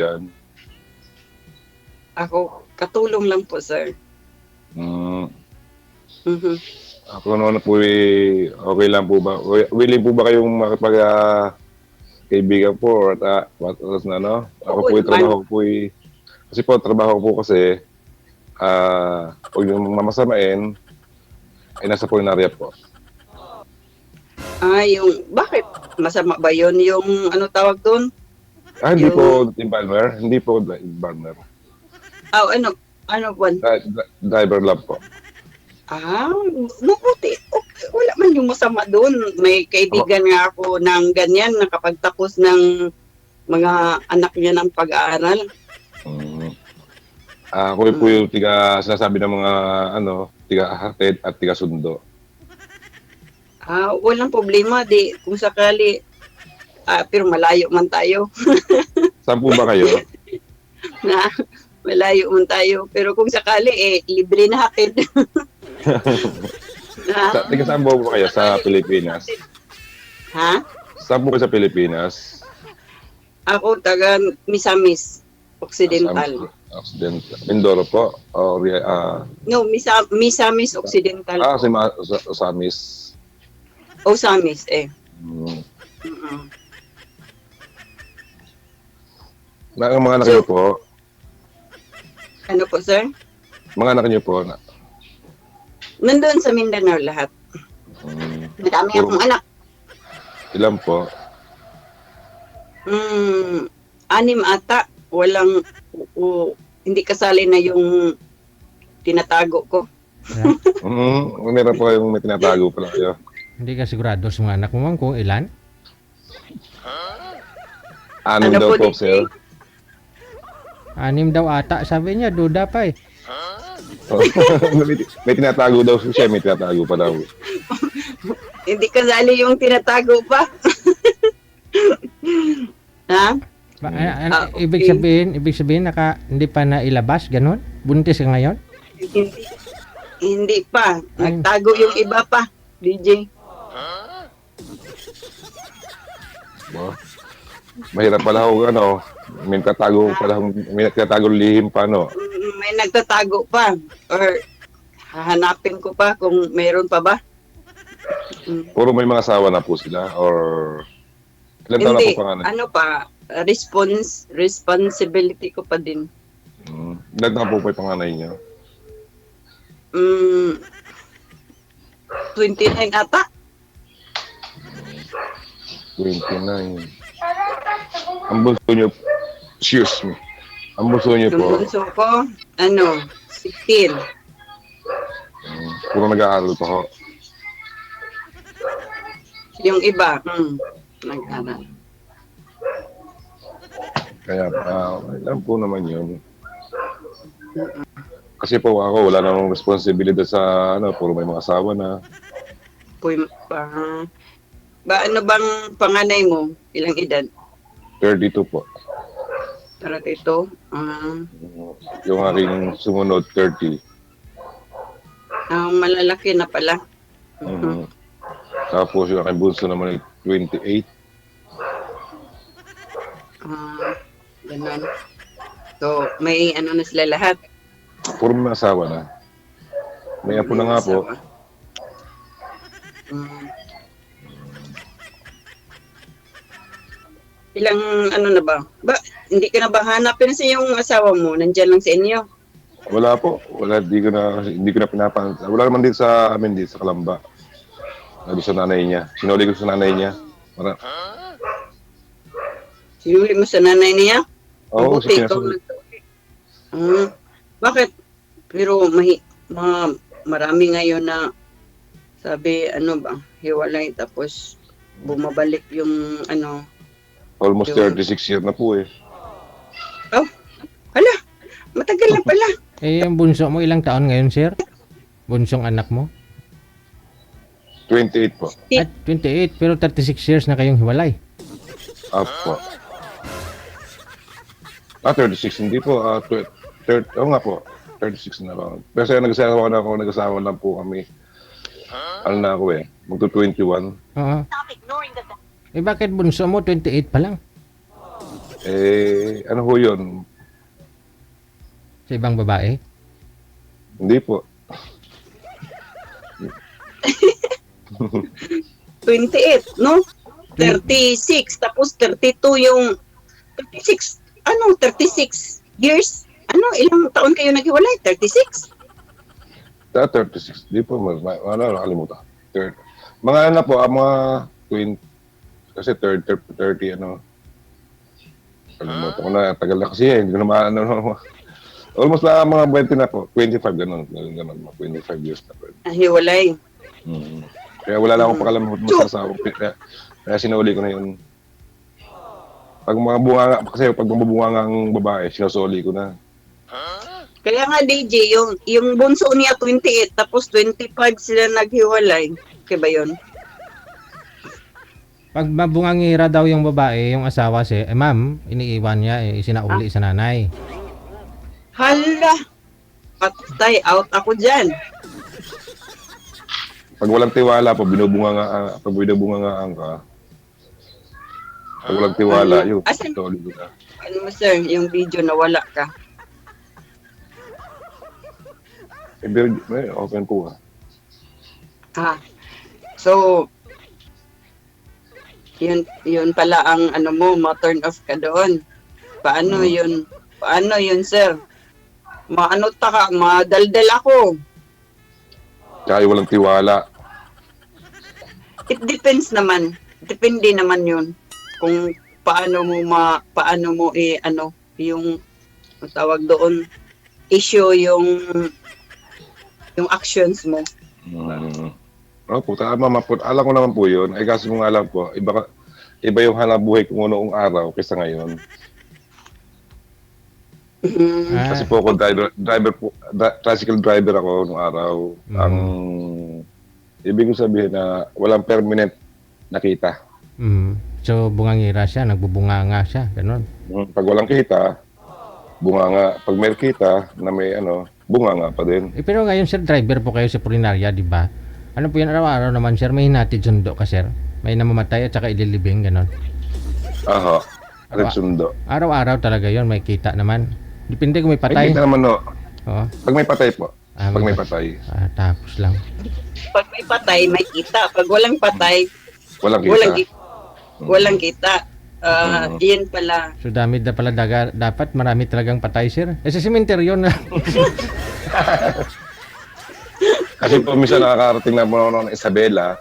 yan? Ako, katulong lang po, sir. Mm, Mhm. ako naman po okay lang po ba? Willing po ba kayong makipag kaibigan po at na ano? Ako Oo po naman. trabaho ko po kasi po trabaho ko po kasi huwag yung mamasamain ay nasa Pulnaria po. Bakit? Masama ba yun? Yung, ano tawag doon? Hindi Yung, po embalmer, hindi po embalmer. ano po? Driver lab po. Mabuti. Okay, wala man yung masama doon. May Ako, kaibigan nga ako ng ganyan, nakapagtapos ng mga anak niya ng pag-aaral. mm, ako po Mm. yung sinasabi ng mga tiga hatid at tiga sundo. Walang problema. Di, kung sakali, pero malayo man tayo. Saan po ba kayo? Na malayo man tayo. Pero kung sakali, libre na hatid. Na, Tiga saan po ba kayo sa Pilipinas? ha? Saan po kayo sa Pilipinas? Ako, taga Misamis, Occidental. Occidental. Mindoro po? O, No, Misamis Occidental po. Samis. Osamis, Mm. Mm-mm. Ang mga anak niyo po, Ano po, sir? mga anak niyo po, Nandun sa Mindanao lahat. Madami puro, akong anak. ilan po? 6 ata. Walang, hindi kasali na yung tinatago ko. Meron po kayong may tinatago pala kayo. Hindi ka sigurado sa mga anak mo, ma'am, kung ilan? 6 Ano daw po, po, DJ? sir. 6 daw ata, sabi niya, duda pa eh. May tinatago daw siya, may tinatago pa daw. Hindi kasali yung tinatago pa. Ha? Okay. Ibig sabihin, hindi pa nailabas, ganun? Buntis ka ngayon? Hindi pa. Nagtago yung iba pa, DJ. Bo. Mahirap pala ho, may tinatago lihim pa, no? May nagtatago pa. Or hahanapin ko pa kung mayroon pa ba. Puro may mga asawa na po sila, or ilan taon na Hindi. po panganay? Ano pa, responsibility ko pa din. Ilan taon po pa yung panganay niya? 29 ata. 29. Ang bunso niyo, excuse me. Ang bunso niyo Yung po, bunso ko, 16. puro nag-aaral pa ho. Yung iba, nag-aral. Kaya, alam po naman yun. Kasi po ako, wala namang responsibilidad sa, puro may mga asawa na. Ano bang panganay mo? Ilang edad? 32 po. Para ito. Yung aking sumunod, 30. Malalaki na pala. Tapos yung aking bunso naman ay 28. Ganun. So, may ano na sila lahat. Puro may asawa na. May apo na nga po. Ilang ano na ba? Hindi ka na ba hanapin sa yung asawa mo? Nandiyan lang sa inyo? Wala po. Hindi ko na pinapansin. Wala naman din sa amin dito sa Kalamba. Doon sa nanay niya. Sinuli ko sa nanay niya. Sinuli mo sa nanay niya? Oo, Mabuti, ikaw sinuli. nagsabi. Bakit? Pero marami ngayon na sabi, hiwalay tapos bumabalik yung Almost Yung- 36 years na po eh. Hala, matagal na pala. Yung bunso mo, ilang taon ngayon, sir? Bunsong anak mo? 28 po. 28, pero 36 years na kayong hiwalay. Apo. 36, hindi po. 30, nga po. 36 na lang. Kasi nag-asawa na po kami. Ano na ako eh. Magto-21. Oo. Bakit bunso mo 28 pa lang? Ano ho yun? Sa ibang babae? Hindi po. 28, no? 36, tapos 32 yung 36, 36 years. Ilang taon kayo naghiwalay? 36? 36. Di po, nakalimutan. Third. Mga po, mga 20, kasi 30, kalimutan ko na, tagal na kasi hindi ko na almost na mga 20 na po, 25, ganun, mga 25 years na po. Hiwalay. Kaya wala lang akong pakalam sa asawa ko, kaya sinuli ko na yun. Pag mga bunga, kasi pag mabubunga ang babae, sinusuli ko na. Kaya nga DJ, yung bunso niya 28, tapos 25 sila naghiwalay. Okay ba yun? Pag mabungangira daw yung babae, yung asawa ma'am, iniiwan niya, isinauli sa nanay. Hala! Patay, out ako dyan. Pag walang tiwala po, pag binubungangaan ka, pag walang tiwala, yun, Asan? sinuli ko na. Ano mo sir, yung video na wala ka. Open po So, yun pala ang ma-turn off ka doon. Paano yun? Paano yun, sir? Madaldal ako. Kaya walang tiwala. It depends naman. Depende naman yun. Kung paano mo yung tawag doon, issue yung actions mo. Opo, tama po. Alam ko naman po yun. Ay kasi kung alam po, iba yung hanap buhay ko noong araw kaysa ngayon. Kasi po ako tricycle driver ako noong araw. Ang ibig ko sabihin na walang permanent nakita. So, bungangira siya, nagbubunganga siya, ganun. Pag walang kita, bunganga. Pag may kita na may bunganga pa din. Pero ngayon, sir, driver po kayo sa Pulinaria, di ba? Ano po yan, araw-araw naman, sir? May hinatid sundo ka, sir? May namamatay at saka ililibing, ganun. Aha, red sundo. Araw-araw talaga yon, may kita naman. Depende kung may May patay. kita naman, no. Oo. Pag may patay po. Pag may pa- patay, tapos lang. Pag may patay, may kita. Pag walang patay, walang walang kita. walang kita. Yan pala. So, dami na pala dapat marami talagang patay, sir. Sa cemetery yun. Kasi po minsan nakakarating na po ako ng Isabela.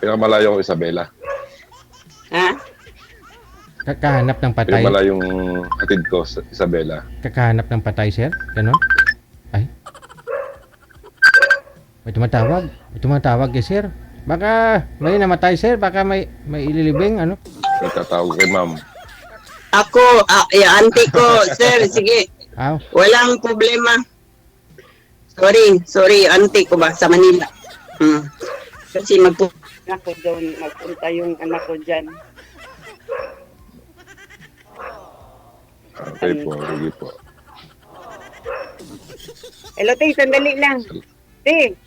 Pinakamalayo ko Isabela. Ha? Kakahanap ng patay. Pinakamayong hatid ko sa Isabela. Kakahanap ng patay, sir? Ganon? Ay. May tumatawag. May tumatawag eh, sir. Baka may namatay, sir. Baka may ililibing, ano? Nagtatawag kay ma'am. Ako, auntie ko, sir, sige. Aw. Walang problema. Sorry, auntie ko ba sa Manila. Kasi magpunta yung anak ko dyan. Okay po, sige po. Hello, Tay, sandali lang. Tay,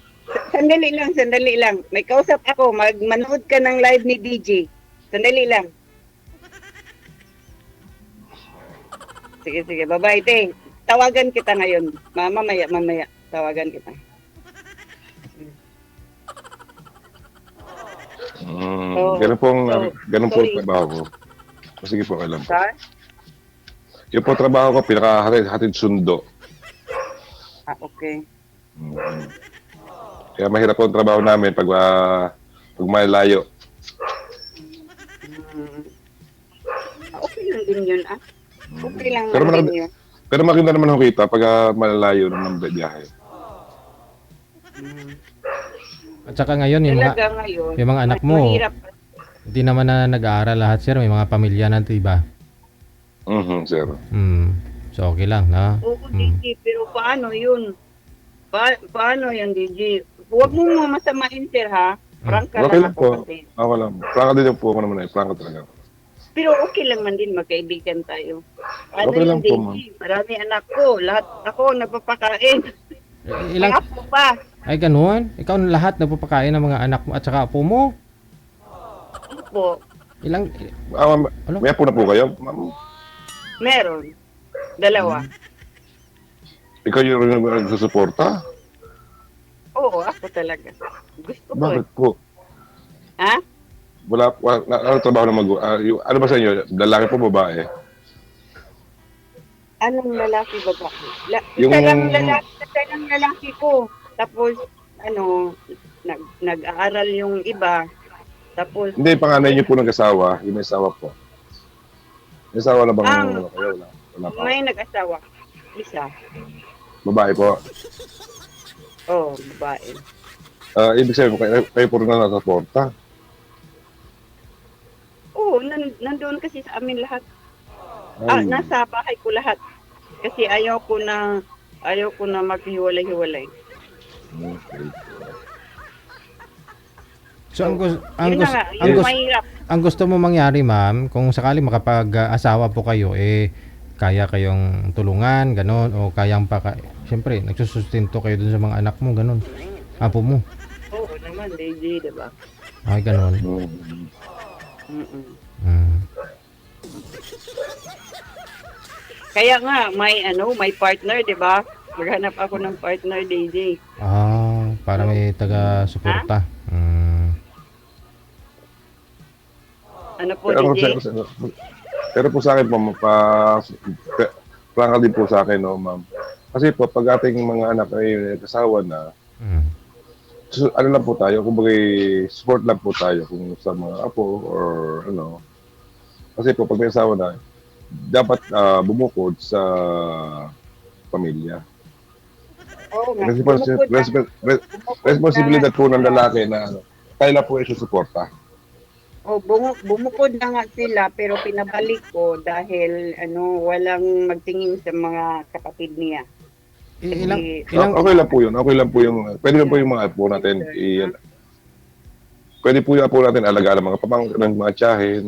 sandali lang. May kausap ako, manood ka ng live ni DJ. Sandali lang. Sige, bye-bye, Tay. Tawagan kita ngayon. Mamaya. Tawagan kita. Ganun po ang trabaho ko. Sige po, alam po. Yung po trabaho ko, pinakahatid sundo. Okay. Kaya mahirap po ang trabaho namin pag malayo. Okay lang din yun, Okay lang Pero din yun. Pero maganda naman ho kita pag malalayo ng biyahe. At saka ngayon, Talaga ngayon, yung mga anak mo, mahirap. hindi naman na nag-aaral lahat, sir. May mga pamilya na, diba? Sir. So, okay lang, na? Oo, DJ, pero paano yun? Paano yan, DJ? Huwag mo masamain, sir, ha? Frank ka Okay lang lang po. ako kasi. Wala. Franka din po ako naman eh. Franka talaga. Pero okay lang man din, magkaibigan tayo. Ano Okay lang yun, po, DJ? ma'am. Marami anak ko. Lahat ako nagpapakain. Ilang, Mga apo pa. ay, ganun? Ikaw ang lahat nagpapakain ng mga anak mo at saka apo mo? Ano po? Ilang, May apo na po kayo, ma'am? Meron. Dalawa. Ikaw yung nagsusuporta? Oo, ako talaga. Gusto ko Bakit eh. po? Ha? Ano trabaho na ano ba sa inyo? Lalaki po, babae? Anong lalaki babae? Yung, Isa lang lalaki ko. Tapos, ano, nag-aaral yung iba. Tapos, hindi, panganay niyo po nag-asawa. Yung may asawa po. May asawa na bang ang kayo? Wala pa. may nag-asawa. Isa. Babae po. Oo, babae. Ibig sabihin, kayo po rin na nasuporta. Oo, nandoon kasi sa amin lahat. Ay, Nasa bahay ko lahat. Kasi ayaw ko na maghiwalay-hiwalay. okay. So Yun na nga, yung mahirap. ang gusto mo mangyari, ma'am, kung sakali makapag-asawa po kayo, kaya kayong tulungan, ganon, o kayang siyempre, nagsusustento kayo dun sa mga anak mo, ganon. Apo mo. Oo naman, DJ, diba? Ay, ganon. Mm-mm. Mm. Kaya nga, may partner, diba? Maghanap ako ng partner, DJ. Para may taga-suporta. Ano po, Pero, DJ? pero po sa akin po, prangka din po sa akin, no, ma'am. Kasi po, pag ating mga anak ay kasawa na, ano lang po tayo, kumbaga support lang po tayo kung sa mga apo or ano. Kasi po, pag may asawa na, dapat bumukod sa pamilya. Oo nga. Bumukod na- Responsibilidad po ng lalaki na ano, tayo lang po ay susuporta. Bumukod na nga sila pero pinabalik ko dahil walang magtingin sa mga kapatid niya. Okay lang po yun. Okay lang po yung, pwede lang po yung mga apo natin. Pwede po yung apo natin alagaan ng mga pamangkin, mga tiyahin.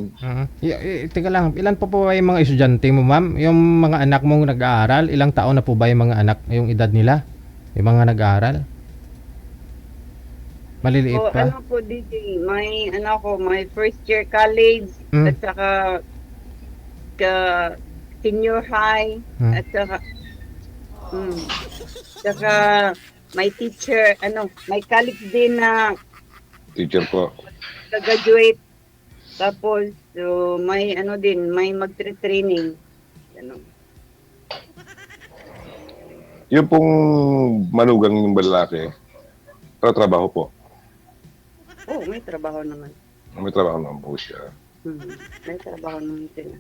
Teka lang, ilan po ba yung mga estudyante mo, ma'am? Yung mga anak mong nag-aaral, ilang taon na po ba yung mga anak, yung edad nila? Yung mga nag-aaral? Maliliit pa? Ano po, DJ, may first year college at saka senior high at saka may teacher, may college din na Teacher po. graduate. Tapos may may magtre-training. Yung pong manugang yung lalaki, trabaho po. May trabaho naman. May trabaho naman po siya. May trabaho naman sila.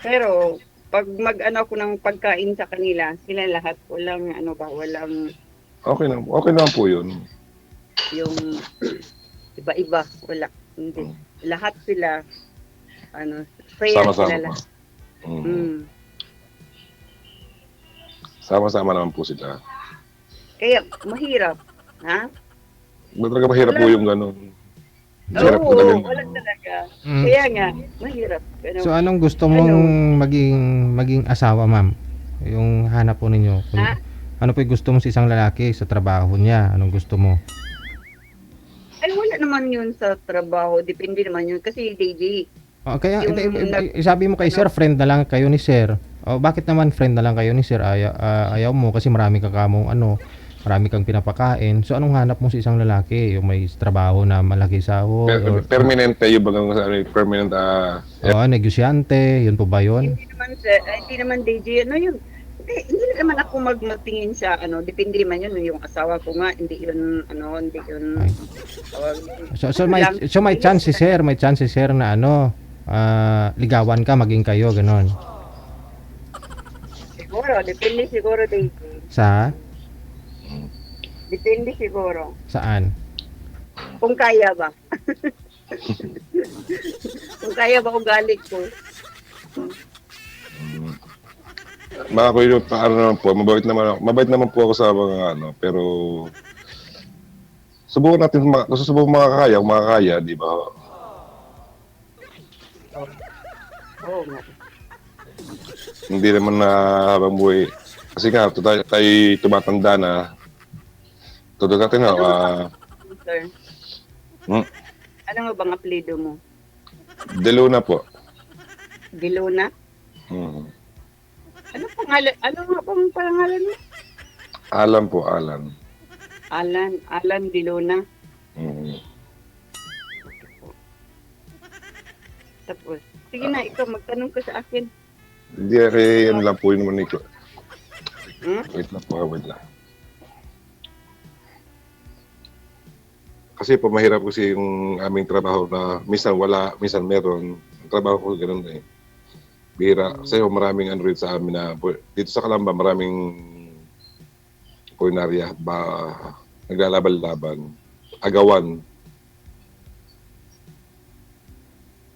Pero pag mag-ano ko ng pagkain sa kanila, sila lahat walang walang Okay naman po yun. yung iba-iba, wala. Hindi. Lahat sila fair sila Sama-sama lahat. po. Sama-sama naman po sila. Kaya mahirap, ha? Talaga mahirap po yung gano'n. Mahirap po Oo, talaga. wala talaga. Kaya nga, mahirap. So anong gusto mong maging asawa, ma'am? Yung hanap po ninyo. Ano po yung gusto mo sa isang lalaki sa trabaho niya? Anong gusto mo? Ay, wala naman yun sa trabaho. Depende naman yun. Kasi, DJ, Kaya sabi mo kay sir, friend na lang kayo ni sir. Bakit naman friend na lang kayo ni sir? Ayaw mo kasi marami ka kamong marami kang pinapakain. So anong hanap mo sa isang lalaki? Yung may trabaho na malaki sahod? Permanente yung bagang permanent negosyante, yun po ba yun? hindi naman DJ, yun? Hindi naman ako magtingin sa depende naman yun yung asawa ko nga, hindi yun So may chance si sir na ligawan ka, maging kayo, ganon. Siguro, depende siguro DJ. Depende siguro. Saan? Kung kaya ba. Kung kaya ba ugali ko. Mga kuya, naman po, mabait naman po ako sa mga pero subukan natin, kung susubukan makakaya, di ba? Oo nga. Hindi naman na habang buhay. Kasi nga, tayo tumatanda na. Tutod natin Sir, ano nga bang apelido mo? De Luna po. Diluna. Mhm. Ano pangalan? Ano nga bang pangalan mo? Alan po, Alan. Alan Diluna. Mhm. Tapos, sige na, ikaw magtanong ka sa akin. Hindi, yan lang po yun naman ito. Hmm? Wait lang po, wait lang. Kasi po mahirap kasi yung aming trabaho na minsan wala, minsan meron. Ang trabaho ko ganun eh. Bihira. Kasi maraming ano rin sa amin na dito sa Calamba maraming kulinaria ba naglalaban-laban. Agawan.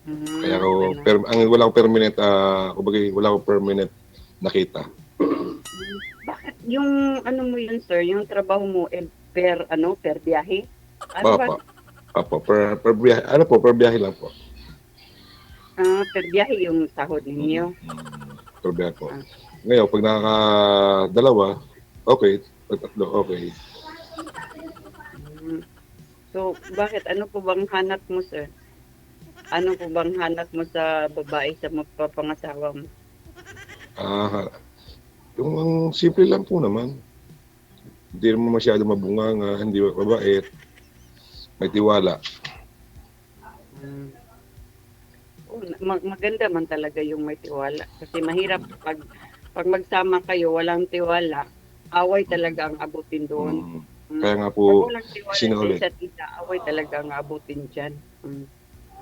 Kaya ako, Ganun. ang wala akong permanent, kumbaga wala akong permanent nakita. Bakit yung ano mo yun, sir? Yung trabaho mo per biyahe? Ano ba? Opo, per biyahe. Ano po, per biyahe lang po. Per biyahe yung sahod ninyo. Per biyahe po. Ah. Ngayon, pag nakakadalawa, okay. Pag tatlo, okay. Mm. So, bakit? Ano po bang hanap mo, sir? Ano po bang hanap mo sa babae sa magpapangasawa mo? Yung simple lang po naman. Hindi naman masyado mabunganga, hindi mabait, may tiwala. Oh, maganda man talaga yung may tiwala. Kasi mahirap pag magsama kayo, walang tiwala, away talaga ang abutin doon. Kaya nga Pag po, walang tiwala sa sinauli. isa't isa, away talaga ang abutin dyan.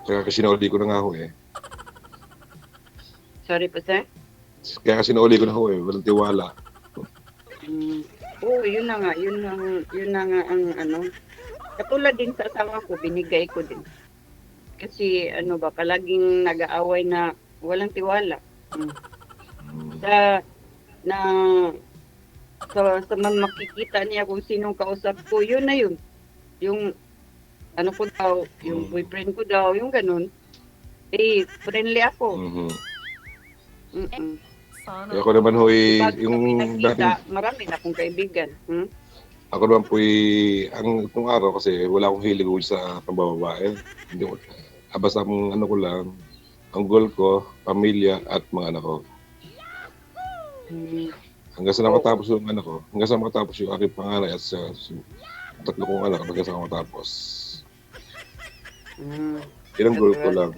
Kaya kasi sinauli ko na nga ho eh. Sorry po, sir? Kaya kasi sinauli ko na ho eh, walang tiwala. Oo, yun na nga ang ano. Katulad din sa asawa ko, binigay ko din. Kasi ano ba, palaging nag-aaway na walang tiwala. Sa na sa makikita niya kung sinong kausap ko, yun na yun. Yung ano ko daw, yung boyfriend ko daw, yung ganun. Eh, friendly ako. Kaya ako naman ho eh, Bago yung kami dating, nakita, marami na akong kaibigan. ako naman po eh, itong araw kasi wala akong hilig ho sa pambababae. Hindi ko, basta ang ano ko lang, ang goal ko, pamilya at mga anak ko. Hanggang sa makatapos yung anak ko, hanggang sa makatapos yung aking panganay at sa tatlo kong anak, hanggang sa makatapos. Yan ang goal ko lang.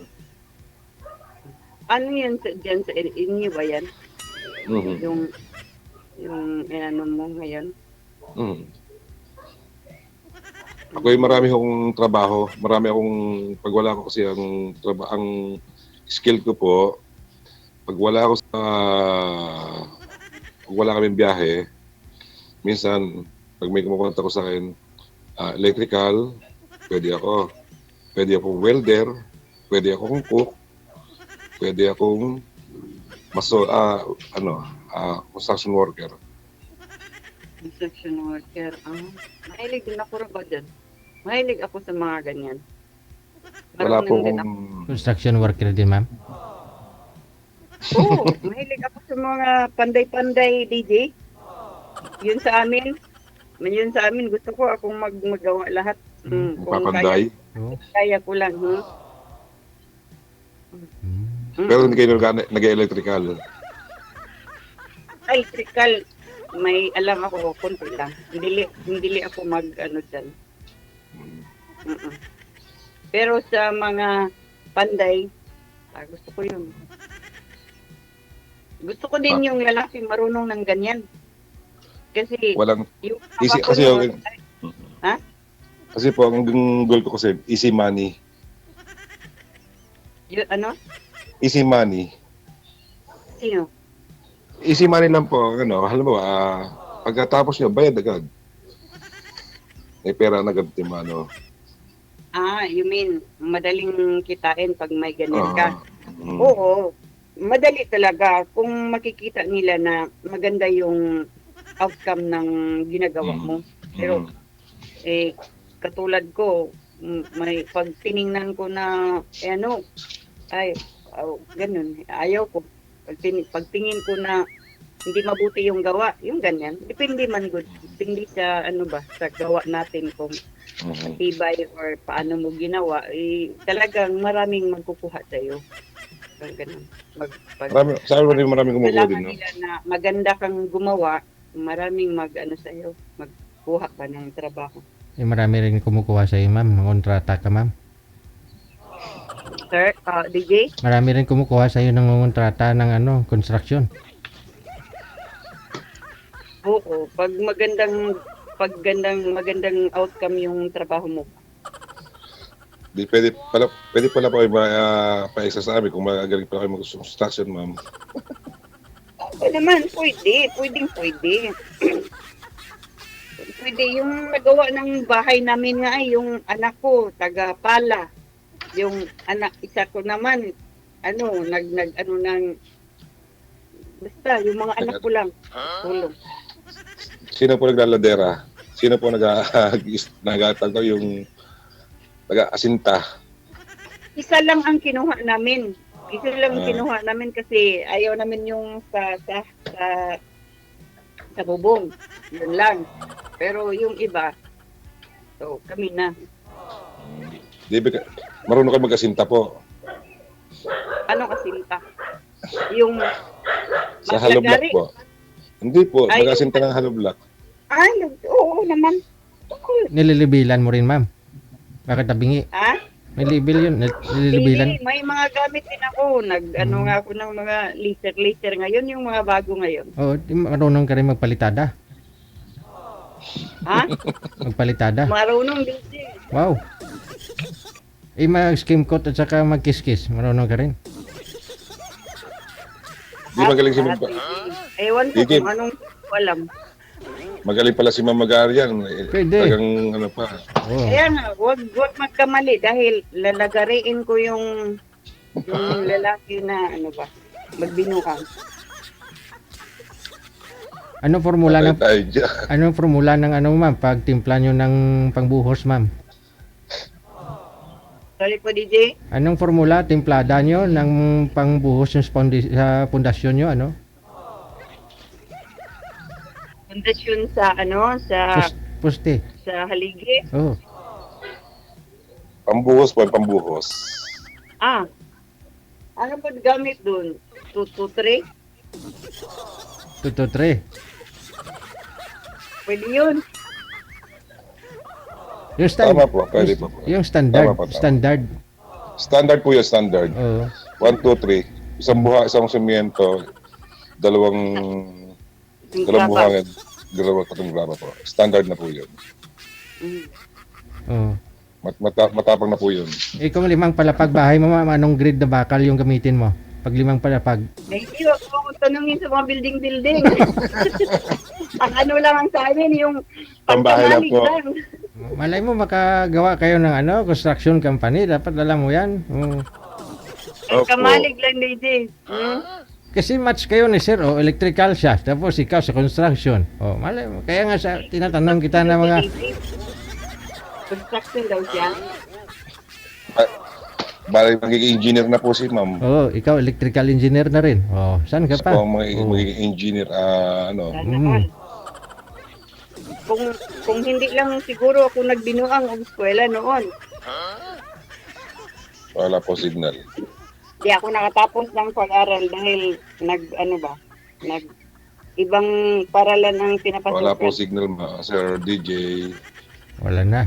Ano yan dyan sa inyo ba yan? Mhm. Yung ano mo ngayon? Ako ay marami akong trabaho, marami akong, pag wala ko kasi ang skill ko po, pag wala kaming biyahe, minsan, pag may kumukontak ko sa akin, electrical, pwede akong welder, pwede akong cook, pwede akong construction worker. Construction worker. Mahilig din ako ba dyan? Mahilig ako sa mga ganyan. Wala Marunong din pong, ako. Construction worker din, ma'am. Oo, mahilig ako sa mga panday-panday DJ. Yun sa amin. Gusto ko akong magawa lahat. Kung papanday. kaya ko lang. Pero hindi kayo nag-electrical. Electrical, may alam ako, konti lang. Hindi ako mag-ano dyan. Pero sa mga panday, gusto ko yun. Gusto ko din yung lalaki marunong ng ganyan. Kasi, Walang, yung easy, ko kasi noon, kasi po, ang goal ko kasi, easy money. yung ano? Easy money. Sino? Easy money lang po, halimbawa, pagkatapos nyo, bayad agad. May pera na agad, timano. You mean, madaling kitain pag may ganyan ka? Mm. Oo, madali talaga kung makikita nila na maganda yung outcome ng ginagawa mo. Pero, katulad ko, may pag tiningnan ko na, ganun, ayaw ko. Pag tingin ko na hindi mabuti yung gawa, yung ganyan. Depende man good. Depende sa sa gawa natin kung tibay or paano mo ginawa, talagang maraming magkukuha sa'yo. Ganun. Pag Sa amin maraming kumukuha nalaman din, no? nila na maganda kang gumawa, maraming mag-ano sa'yo, magkuha ka ng trabaho. Marami rin kumukuha sa iyo, ma'am. Kontrata ka, ma'am. Sir, DJ? Marami rin kumukuha sa iyo ng kontrata ng construction. Oo, pag magandang outcome yung trabaho mo. Di, pwede pala po kayo pa-extra sa amin kung magaling pala kayo mag-construction, ma'am. Oo naman, pwede. Pwede. Pwede. Yung nagawa ng bahay namin nga ay yung anak ko, taga Pala. Yung anak, isa ko naman, basta, yung mga anak ko lang, tulong. Sino po naglaladera? Sino po nagatag yung nag-aasinta? Isa lang ang kinuha namin. Kasi ayaw namin yung sa bubong. Yun lang. Pero yung iba, so kami na. Di ba, marunong kayo mag-asinta po? Ano kasinta? Yung Sa hollow block maglagari? po? Hindi po, Ay, mag-asinta ng hollow block. Ay, oo naman. Nililibilan mo rin, ma'am. Bakit tabingi? Ha? May libil yun. Nililibilan. Hindi, may mga gamit din ako. Nga ako ng mga laser ngayon, yung mga bago ngayon. Oo, marunong ka rin magpalitada. Ha? Magpalitada. Marunong din. Wow. Mag-skim coat at saka mag-kiss-kiss. Marunong ka rin. Di magaling si Ma'am. Ewan ko Sige. kung anong alam. Magaling pala si Ma'am Magarian. Pwede. Talagang ano pa. Oo. Kaya nga, wag magkamali dahil lalagariin ko yung lalaki na magbinuang. Anong formula ng Tayo dyan. anong formula ng ma'am pag timpla nyo ng pangbuhos, ma'am? Sorry po, DJ. Anong formula timplada nyo ng pangbuhos sa pundasyon nyo, Pundasyon sa Puste. sa haligi. Oh. Pambuhos po, pambuhos. Ano ba gamit doon? 223? 223. Pwede yun. Yung Tama po, pwede po. Yung standard, Tama po, tama. standard. Standard po yun, standard. Oo. 1, 2, 3. Isang isang semiento, dalawang buhangin, tatlong graba po. Standard na po yun. Oo. Matapang na po yun. Kung 5 palapag bahay mo, ma'am, anong grade na bakal yung gamitin mo? Pag 5 palapag. Hindi ako tanungin sa mga building. Ang lang ang sa amin, yung Pambahay lang po. Malay mo makagawa kayo ng construction company, dapat alam mo 'yan. Oo. Kamalig lang, DJ. Kasi match kayo ni sir, electrical siya, tapos ikaw sa construction. Malay mo. Kaya nga tinatanong kita ng mga Construction daw siya. Bali, magiging engineer na po si ma'am. ikaw electrical engineer na rin. Saan ka pa? So, magiging engineer, Kung hindi lang siguro ako nagbinuang ng eskwela noon. wala po signal. Di ako nakatapos ng pag-aral dahil ibang paralan ang pinapasukan. Wala po signal, Sir DJ. Wala na.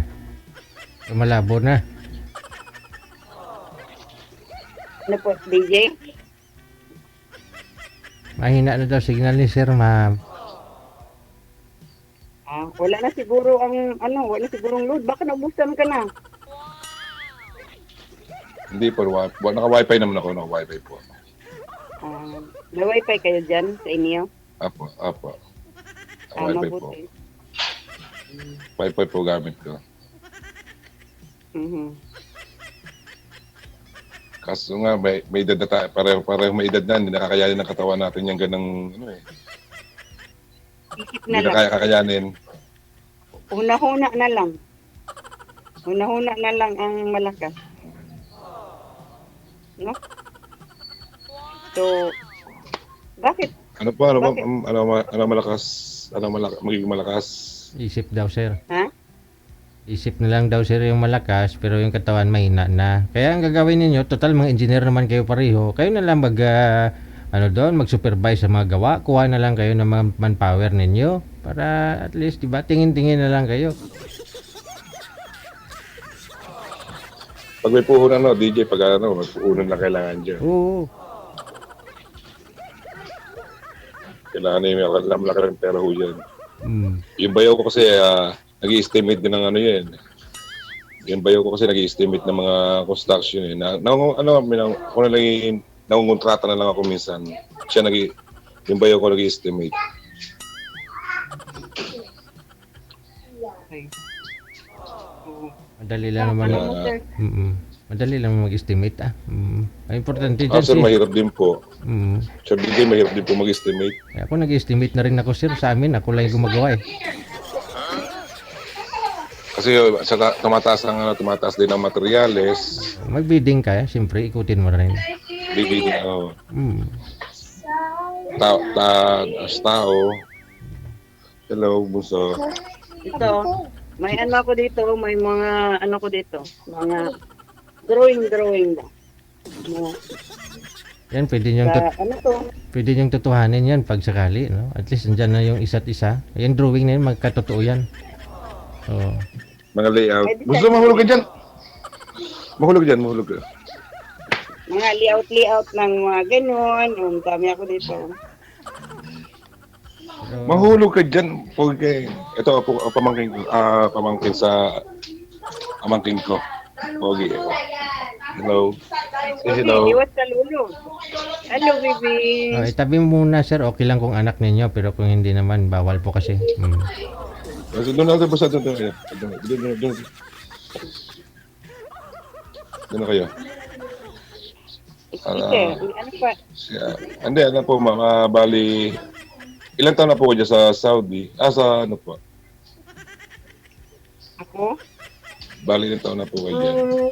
Malabo na. Ano po, DJ? Mahina na daw signal ni sir, ma'am. Wala na siguro wala sigurong load. Baka naubusan ka na. Hindi po, naka-wifi naman ako, naka-wifi po. May wifi kayo dyan sa inyo? Apo. Naka-wifi po. Mabuti. Wifi po gamit ko. Kaso nga, may edad na tayo, pareho may edad na, hindi nakakayanin ng katawan natin yung ganang, Isip hindi na na lang. kaya kakayanin. Una-huna na lang. Una-huna na lang ang malakas. No? So, bakit? Ano po, Bakit? magiging malakas? Isip daw, sir. Ha? Isip na lang daw sir yung malakas, pero yung katawan mahina na. Kaya ang gagawin ninyo, total mga engineer naman kayo pareho. Kayo na lang mag-supervise sa mga gawa. Kuha na lang kayo ng mga manpower ninyo. Para at least, diba, tingin-tingin na lang kayo. Pag may puhunan, no, DJ, pag ano, magpuhunan na kailangan dyan. Oo. Kailangan na yung malaki ng pera ho dyan. Mm. Yung bayaw ko kasi, nag-i-estimate din ng ano yun. Yung bayaw ko kasi nag-i-estimate ng mga construction eh. Ako na lang nangungontrata na lang ako minsan. Siya yung bayaw ko nag-i-estimate. Okay. Oo. Madali lang naman. Ano mo, sir? Madali lang mag-estimate Ang importante dyan Sir, sis. mahirap din po. Mm. Sir, DJ, mahirap din po mag-estimate. Kaya ako nag-estimate na rin ako sir sa amin. Ako lang yung gumagawa eh. Kasi tumataas din ang materyales. Mag-bidding ka, siyempre ikutin mo rin. Bibigyan ako. Mm. As tao. Hello, bunso. Ito, may ano ako dito, may mga ano ko dito, mga drawing ba? Mga, Yan, ano to? pwede niyong tutuhanin yan pag sakali, no? At least andyan na yung isa't isa. Yung drawing na yun, magkatotoo yan. Oo. Mga layout. Bunso, mahulog ka dyan. Mahulog ka. Mga layout ng mga ganon, yung dami ako dito. Pero, Mahulog ka dyan. Ito po, pamangkin sa pamangkin ko. Pogi. Hello. Say hello. Iwas sa lulo. Hello, baby. itabi mo muna, sir. Okay lang kung anak ninyo, pero kung hindi naman, bawal po kasi. Doon na kayo. Sige, ano pa? Hindi, ano po, bali, ilang taon na po ko dyan sa Saudi? Sa ano po? Ako? Bali, ilang taon na po kayo dyan?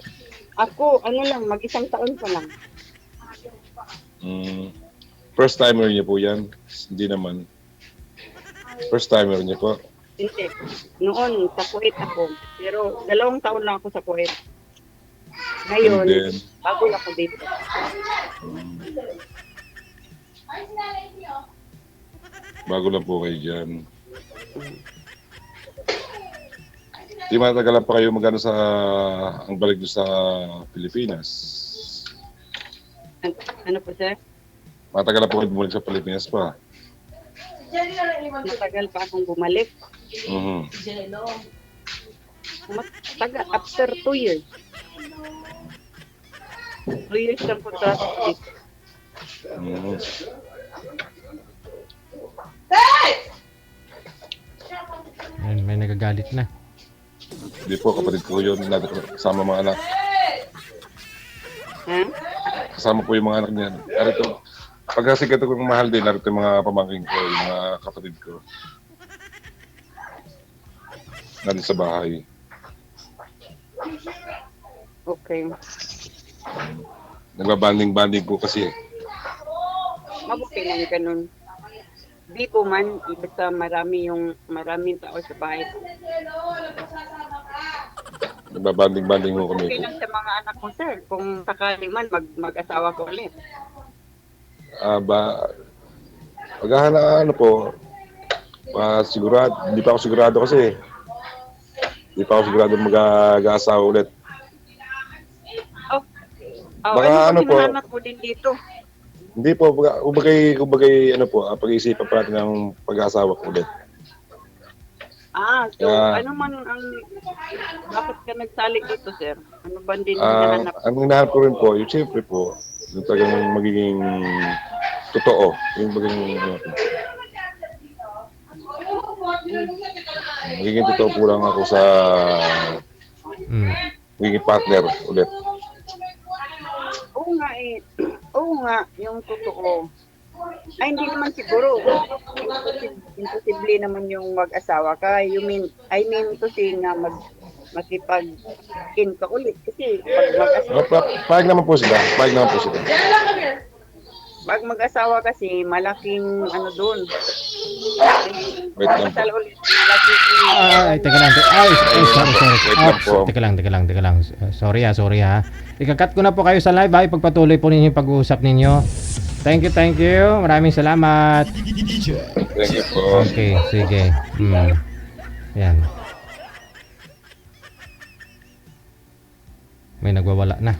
Ako, ano lang, mag-isang taon pa lang. First timer niyo po yan? Hindi naman. First timer niyo po? Hindi. Noon, sa Kuwait ako. Pero 2 taon lang ako sa Kuwait. Ngayon, And then, bago ako dito. bago lang po kayo dyan. Di matagalan pa kayo magano sa ang balik nyo sa Pilipinas? Ano po, sir? Matagalan po kayo bumalik sa Pilipinas pa? Matagal pa akong bumalik. Matagal, after 2 years. 2 years lang po sa dito. Yan, may nagagalit na. Hindi po, kapatid ko yun. Kasama mga anak. Ha? Kasama po yung mga anak niya. Narito, pagkasikat ko ng mahal din, narito yung mga pamangking ko, yung mga kapatid ko. Nandun sa bahay. Okay. Nagbabanding-banding po kasi. Mabuti lang ganun. Di po man, basta maraming tao sa bahay. Nagbabanding-banding po kami Okay po. lang sa mga anak ko, sir. Kung sakali man, mag-asawa ko ulit. Ano po, hindi pa ako sigurado kasi. Hindi pa ako sigurado mag-aasawa ulit. Baka ano po, hinahanap mo din dito? hindi po, ubagay, ano po, pag-iisipan pa natin ng pag-aasawa ko ulit. So Yeah. ano man ang, bakit ka nagsalik dito, sir? Ano ba din hinahanap? Ang hinahanap ko rin po, yung siyempre po, yung talagang magiging totoo. Yung magiging totoo po lang ako sa magiging partner ulit. Oo nga, yung totoo. Ay, hindi naman siguro. Imposible naman yung mag-asawa ka. I mean to say na makipag-in ka ulit. Kasi pag mag-asawa, Pahig naman po sila. pag mag-asawa kasi malaking ano doon. Wait lang po. Pasal ulit. Lagi Ay, teka lang. Sorry. Wait lang po. Teka lang. Sorry ha. Ikakat ko na po kayo sa live ha. Ipagpatuloy po ninyo yung pag-uusap ninyo. Thank you. Maraming salamat. Thank you po. Okay, sige. Yan. May nagwawala na.